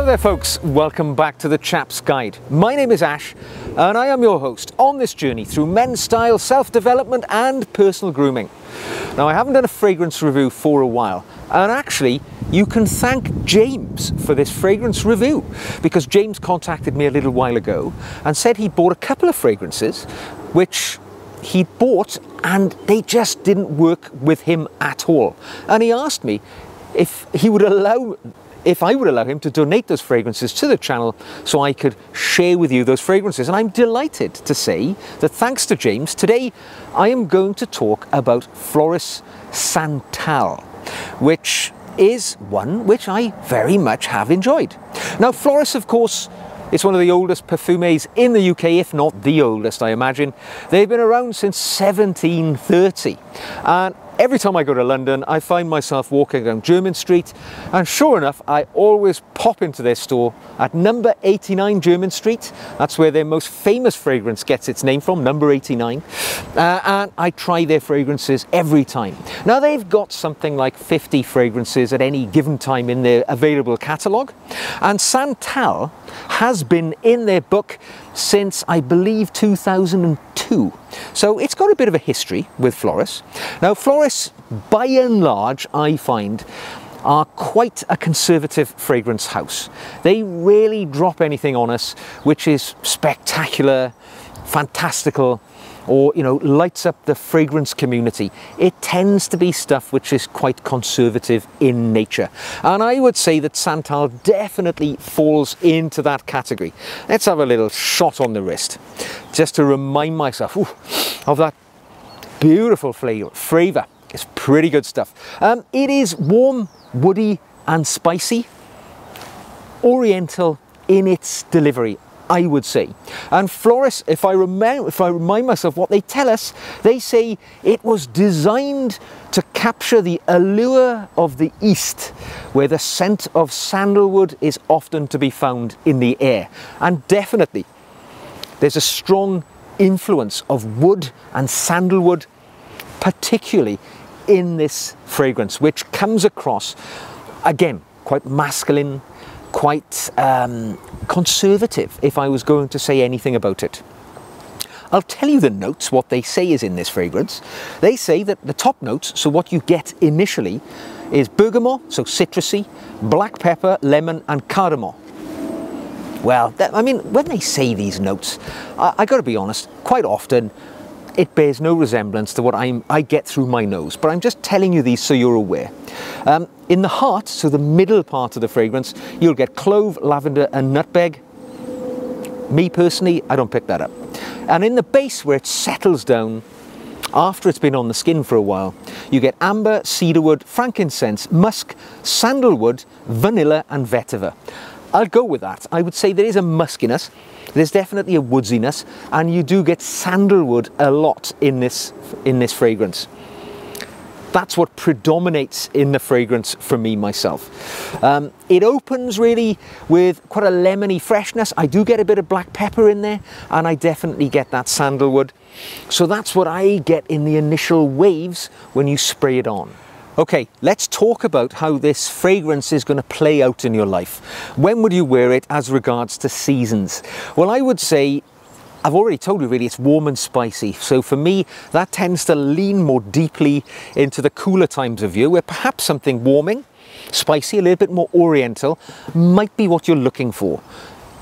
Hello there folks, welcome back to the Chap's Guide. My name is Ash and I am your host on this journey through men's style, self-development and personal grooming. Now I haven't done a fragrance review for a while, and actually you can thank James for this fragrance review, because James contacted me a little while ago and said he bought a couple of fragrances which he bought and they just didn't work with him at all. And he asked me if I would allow him to donate those fragrances to the channel so I could share with you those fragrances. And I'm delighted to say that thanks to James, today I am going to talk about Floris Santal, which is one which I very much have enjoyed. Now Floris, of course, is one of the oldest perfumes in the UK, if not the oldest, I imagine. They've been around since 1730. And every time I go to London, I find myself walking down Jermyn Street, and sure enough, I always pop into their store at number 89 Jermyn Street. That's where their most famous fragrance gets its name from, number 89. And I try their fragrances every time. Now they've got something like 50 fragrances at any given time in their available catalogue. And Santal has been in their book since, I believe, 2002. So it's got a bit of a history with Floris. Now Floris, by and large, I find, are quite a conservative fragrance house. They rarely drop anything on us which is spectacular, fantastical, or, you know, lights up the fragrance community. It tends to be stuff which is quite conservative in nature. And I would say that Santal definitely falls into that category. Let's have a little shot on the wrist, just to remind myself of that beautiful flavour. It's pretty good stuff. It is warm, woody and spicy, oriental in its delivery, I would say. And Floris, if I remind myself what they tell us, they say it was designed to capture the allure of the East, where the scent of sandalwood is often to be found in the air. And definitely, there's a strong influence of wood and sandalwood, particularly in this fragrance, which comes across, again, quite masculine, quite conservative, if I was going to say anything about it. I'll tell you the notes, what they say is in this fragrance. They say that the top notes, so what you get initially, is bergamot, so citrusy, black pepper, lemon and cardamom. Well, I mean, when they say these notes, I got to be honest, quite often it bears no resemblance to what I get through my nose, but I'm just telling you these so you're aware. In the heart, so the middle part of the fragrance, you'll get clove, lavender and nutmeg. Me personally, I don't pick that up. And in the base, where it settles down after it's been on the skin for a while, you get amber, cedarwood, frankincense, musk, sandalwood, vanilla and vetiver. I'll go with that. I would say there is a muskiness, there's definitely a woodsiness, and you do get sandalwood a lot in this fragrance. That's what predominates in the fragrance for me myself. It opens really with quite a lemony freshness. I do get a bit of black pepper in there, and I definitely get that sandalwood. So that's what I get in the initial waves when you spray it on. Okay, let's talk about how this fragrance is going to play out in your life. When would you wear it as regards to seasons? Well, I would say, I've already told you really, it's warm and spicy. So for me, that tends to lean more deeply into the cooler times of year, where perhaps something warming, spicy, a little bit more oriental, might be what you're looking for.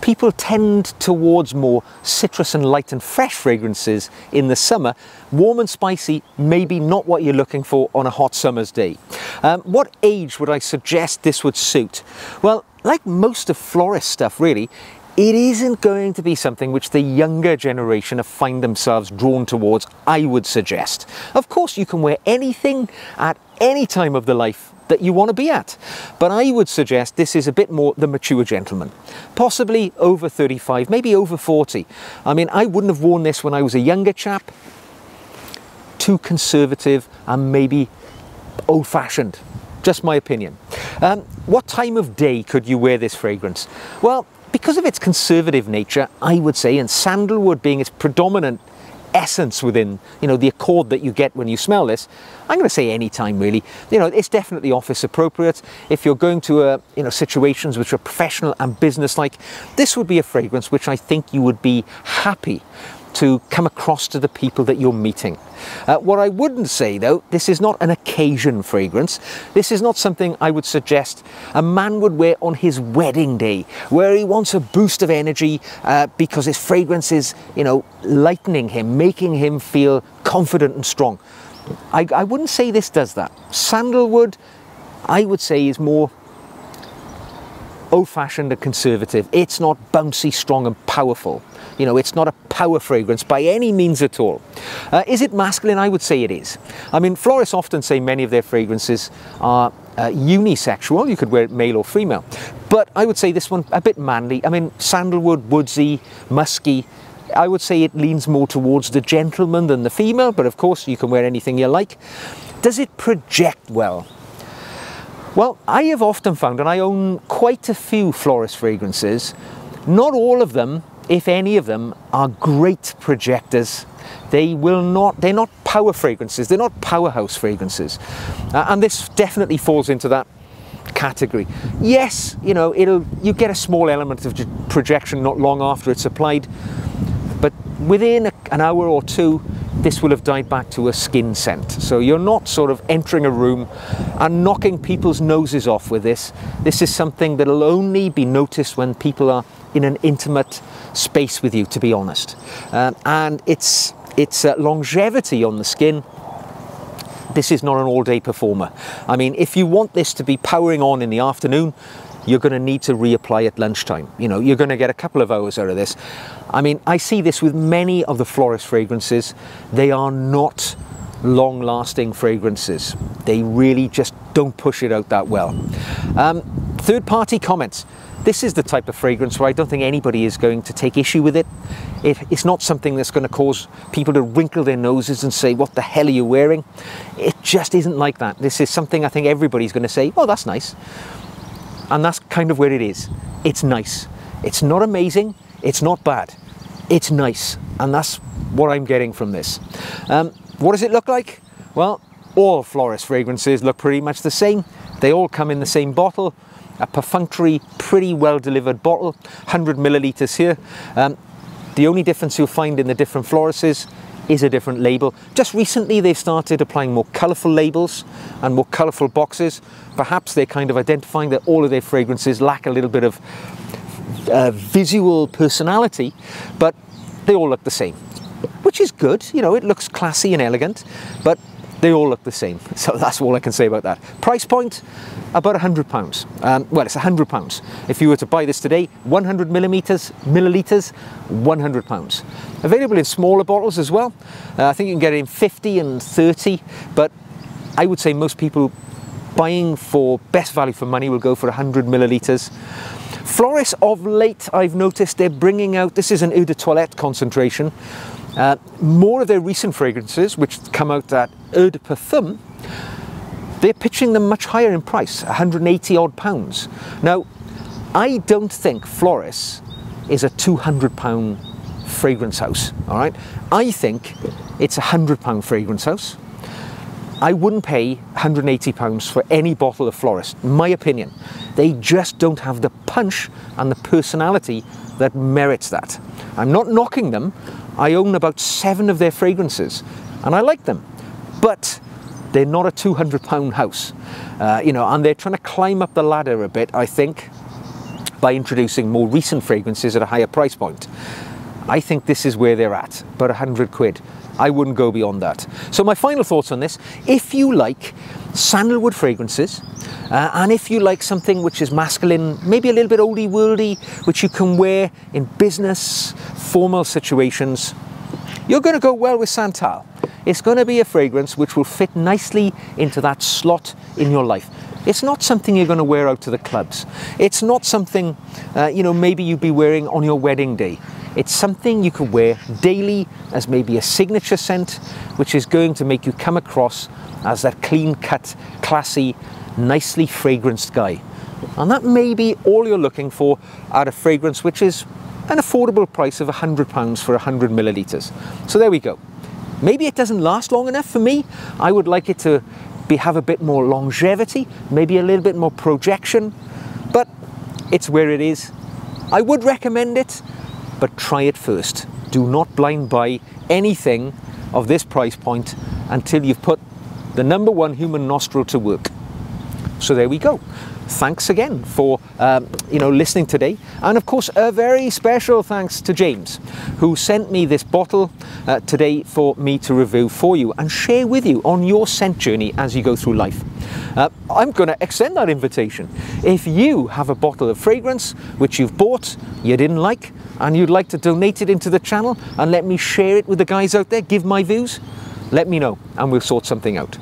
People tend towards more citrus and light and fresh fragrances in the summer. Warm and spicy, maybe not what you're looking for on a hot summer's day. What age would I suggest this would suit? Well, like most of Floris stuff really, it isn't going to be something which the younger generation have find themselves drawn towards, I would suggest. Of course, you can wear anything at any time of the life that you want to be at, but I would suggest this is a bit more the mature gentleman, possibly over 35, maybe over 40. I mean, I wouldn't have worn this when I was a younger chap. Too conservative and maybe old-fashioned, just my opinion. What time of day could you wear this fragrance? Well, because of its conservative nature, I would say, and sandalwood being its predominant essence within, you know, the accord that you get when you smell this. I'm going to say any time really. You know, it's definitely office appropriate. If you're going to you know, situations which are professional and business-like, this would be a fragrance which I think you would be happy to come across to the people that you're meeting. What I wouldn't say though, this is not an occasion fragrance. This is not something I would suggest a man would wear on his wedding day, where he wants a boost of energy because his fragrance is, you know, lightening him, making him feel confident and strong. I wouldn't say this does that. Sandalwood, I would say, is more old-fashioned and conservative. It's not bouncy, strong and powerful. You know, it's not a power fragrance by any means at all. Is it masculine? I would say it is. I mean, florists often say many of their fragrances are unisexual. You could wear it male or female. But I would say this one a bit manly. I mean, sandalwood, woodsy, musky. I would say it leans more towards the gentleman than the female, but of course you can wear anything you like. Does it project well? Well, I have often found, and I own quite a few florist fragrances, not all of them, if any of them, are great projectors. They're not power fragrances, they're not powerhouse fragrances. And this definitely falls into that category. Yes, you know, you get a small element of projection not long after it's applied, but within an hour or two, this will have died back to a skin scent. So you're not sort of entering a room and knocking people's noses off with this. This is something that'll only be noticed when people are in an intimate space with you, to be honest. And its longevity on the skin, this is not an all-day performer. I mean, if you want this to be powering on in the afternoon, you're going to need to reapply at lunchtime. You know, you're going to get a couple of hours out of this. I mean, I see this with many of the florist fragrances. They are not long-lasting fragrances. They really just don't push it out that well. Third-party comments. This is the type of fragrance where I don't think anybody is going to take issue with it. It's not something that's going to cause people to wrinkle their noses and say, what the hell are you wearing? It just isn't like that. This is something I think everybody's going to say, oh, that's nice. And that's kind of where it is. It's nice. It's not amazing. It's not bad. It's nice. And that's what I'm getting from this. What does it look like? Well, all florist fragrances look pretty much the same. They all come in the same bottle. A perfunctory, pretty well delivered bottle. 100 millilitres here. The only difference you'll find in the different florists is a different label. Just recently they've started applying more colourful labels and more colourful boxes. Perhaps they're kind of identifying that all of their fragrances lack a little bit of visual personality, but they all look the same, which is good. You know, it looks classy and elegant, but they all look the same. So that's all I can say about that. Price point, about £100. Well, it's £100. If you were to buy this today, 100 millilitres, £100. Available in smaller bottles as well. I think you can get it in 50 and 30, but I would say most people buying for best value for money will go for 100 millilitres. Florists of late, I've noticed they're bringing out, this is an eau de toilette concentration, more of their recent fragrances, which come out at eau de parfum, they're pitching them much higher in price, 180 odd pounds. Now, I don't think Floris is a £200 fragrance house, all right? I think it's a £100 fragrance house. I wouldn't pay £180 for any bottle of Floris, in my opinion. They just don't have the punch and the personality that merits that. I'm not knocking them. I own about 7 of their fragrances, and I like them. But they're not a £200 house, you know, and they're trying to climb up the ladder a bit, I think, by introducing more recent fragrances at a higher price point. I think this is where they're at, about 100 quid. I wouldn't go beyond that. So my final thoughts on this, if you like sandalwood fragrances, and if you like something which is masculine, maybe a little bit oldie worldy, which you can wear in business, formal situations, you're going to go well with Santal. It's going to be a fragrance which will fit nicely into that slot in your life. It's not something you're going to wear out to the clubs. It's not something, you know, maybe you'd be wearing on your wedding day. It's something you could wear daily as maybe a signature scent, which is going to make you come across as that clean-cut, classy, nicely fragranced guy. And that may be all you're looking for out of fragrance which is an affordable price of £100 for 100 millilitres. So there we go. Maybe it doesn't last long enough for me. I would like it to have a bit more longevity, maybe a little bit more projection, but it's where it is. I would recommend it, but try it first. Do not blind buy anything of this price point until you've put the #1 human nostril to work. So there we go. Thanks again for listening today, and of course a very special thanks to James, who sent me this bottle today for me to review for you and share with you on your scent journey as you go through life. I'm going to extend that invitation. If you have a bottle of fragrance which you've bought, you didn't like, and you'd like to donate it into the channel and let me share it with the guys out there, give my views, let me know and we'll sort something out.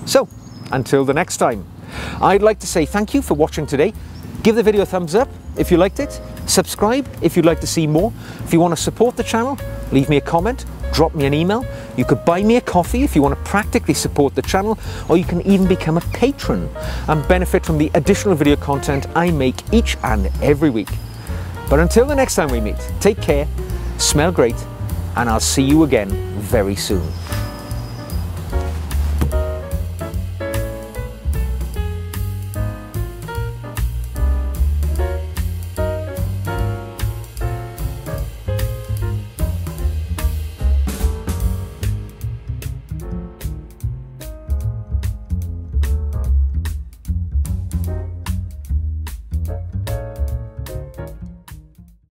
So until the next time, I'd like to say thank you for watching today. Give the video a thumbs up if you liked it. Subscribe if you'd like to see more. If you want to support the channel, leave me a comment, drop me an email. You could buy me a coffee if you want to practically support the channel, or you can even become a patron and benefit from the additional video content I make each and every week. But until the next time we meet, take care, smell great, and I'll see you again very soon.